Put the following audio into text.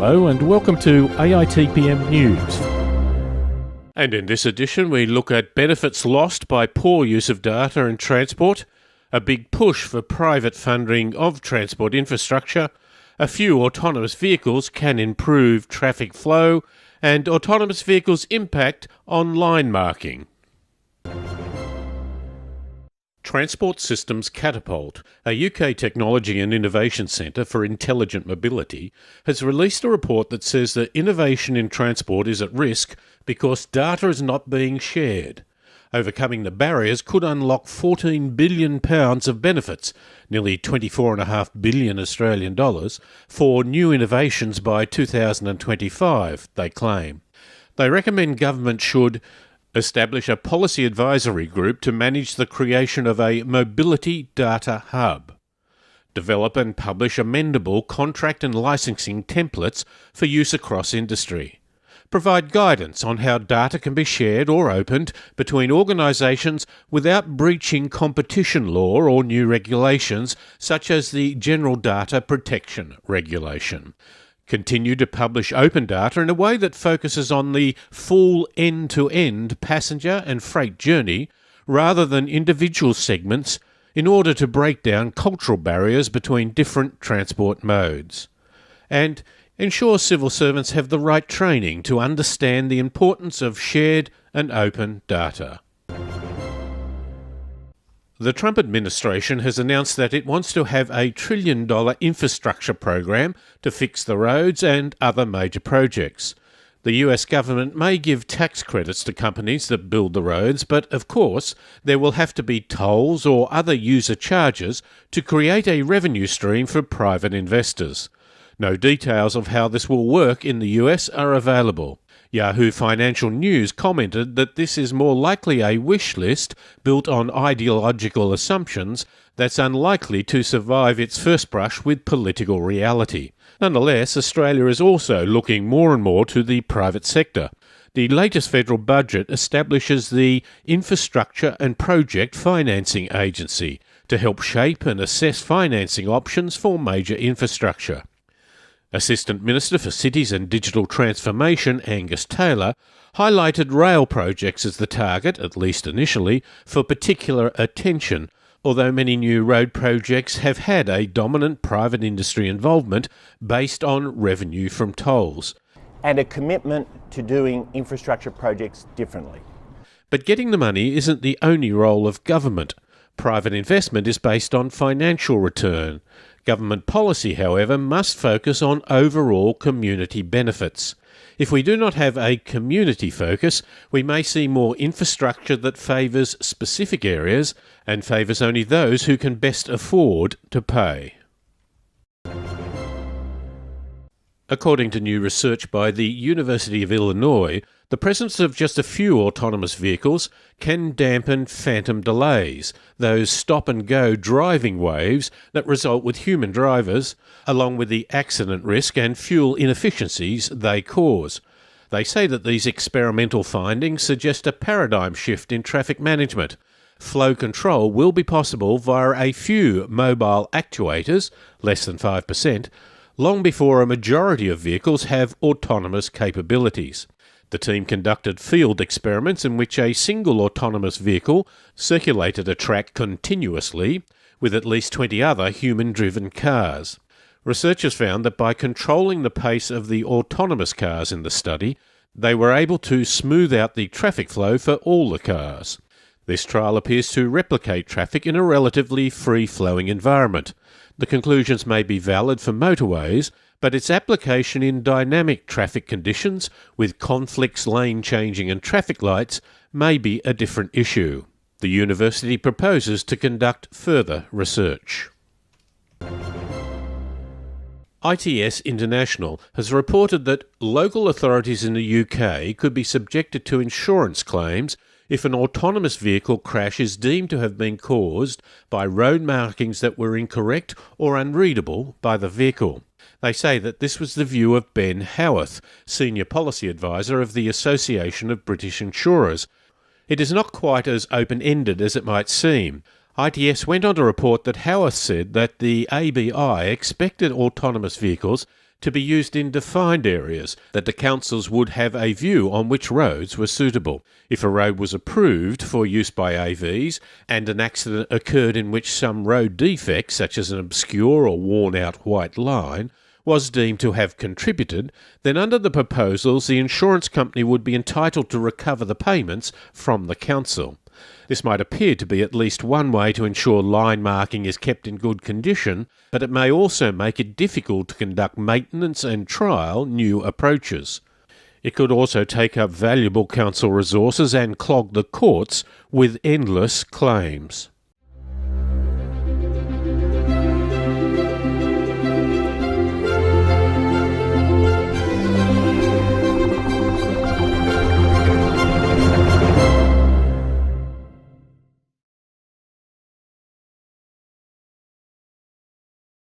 Hello and welcome to AITPM News. And in this edition we look at benefits lost by poor use of data in transport, a big push for private funding of transport infrastructure, a few autonomous vehicles can improve traffic flow, and autonomous vehicles' impact on line marking. Transport Systems Catapult, a UK technology and innovation centre for intelligent mobility, has released a report that says that innovation in transport is at risk because data is not being shared. Overcoming the barriers could unlock £14 billion of benefits, nearly 24.5 billion Australian dollars, for new innovations by 2025, they claim. They recommend government should establish a policy advisory group to manage the creation of a mobility data hub, develop and publish amendable contract and licensing templates for use across industry, provide guidance on how data can be shared or opened between organisations without breaching competition law or new regulations such as the General Data Protection Regulation. Continue to publish open data in a way that focuses on the full end-to-end passenger and freight journey rather than individual segments in order to break down cultural barriers between different transport modes. And ensure civil servants have the right training to understand the importance of shared and open data. The Trump administration has announced that it wants to have a $1 trillion infrastructure program to fix the roads and other major projects. The US government may give tax credits to companies that build the roads, but of course there will have to be tolls or other user charges to create a revenue stream for private investors. No details of how this will work in the US are available. Yahoo Financial News commented that this is more likely a wish list built on ideological assumptions that's unlikely to survive its first brush with political reality. Nonetheless, Australia is also looking more and more to the private sector. The latest federal budget establishes the Infrastructure and Project Financing Agency to help shape and assess financing options for major infrastructure. Assistant Minister for Cities and Digital Transformation Angus Taylor highlighted rail projects as the target, at least initially, for particular attention, although many new road projects have had a dominant private industry involvement based on revenue from tolls. And a commitment to doing infrastructure projects differently. But getting the money isn't the only role of government. Private investment is based on financial return. Government policy, however, must focus on overall community benefits. If we do not have a community focus, we may see more infrastructure that favours specific areas and favours only those who can best afford to pay. According to new research by the University of Illinois, the presence of just a few autonomous vehicles can dampen phantom delays, those stop-and-go driving waves that result with human drivers, along with the accident risk and fuel inefficiencies they cause. They say that these experimental findings suggest a paradigm shift in traffic management. Flow control will be possible via a few mobile actuators, less than 5%, long before a majority of vehicles have autonomous capabilities. The team conducted field experiments in which a single autonomous vehicle circulated a track continuously with at least 20 other human-driven cars. Researchers found that by controlling the pace of the autonomous cars in the study, they were able to smooth out the traffic flow for all the cars. This trial appears to replicate traffic in a relatively free-flowing environment. The conclusions may be valid for motorways, but its application in dynamic traffic conditions with conflicts, lane changing and traffic lights may be a different issue. The university proposes to conduct further research. ITS International has reported that local authorities in the UK could be subjected to insurance claims if an autonomous vehicle crash is deemed to have been caused by road markings that were incorrect or unreadable by the vehicle. They say that this was the view of Ben Howarth, Senior Policy Advisor of the Association of British Insurers. It is not quite as open-ended as it might seem. ITS went on to report that Howarth said that the ABI expected autonomous vehicles to be used in defined areas, that the councils would have a view on which roads were suitable. If a road was approved for use by AVs and an accident occurred in which some road defect, such as an obscure or worn-out white line, was deemed to have contributed, then under the proposals the insurance company would be entitled to recover the payments from the council. This might appear to be at least one way to ensure line marking is kept in good condition, but it may also make it difficult to conduct maintenance and trial new approaches. It could also take up valuable council resources and clog the courts with endless claims.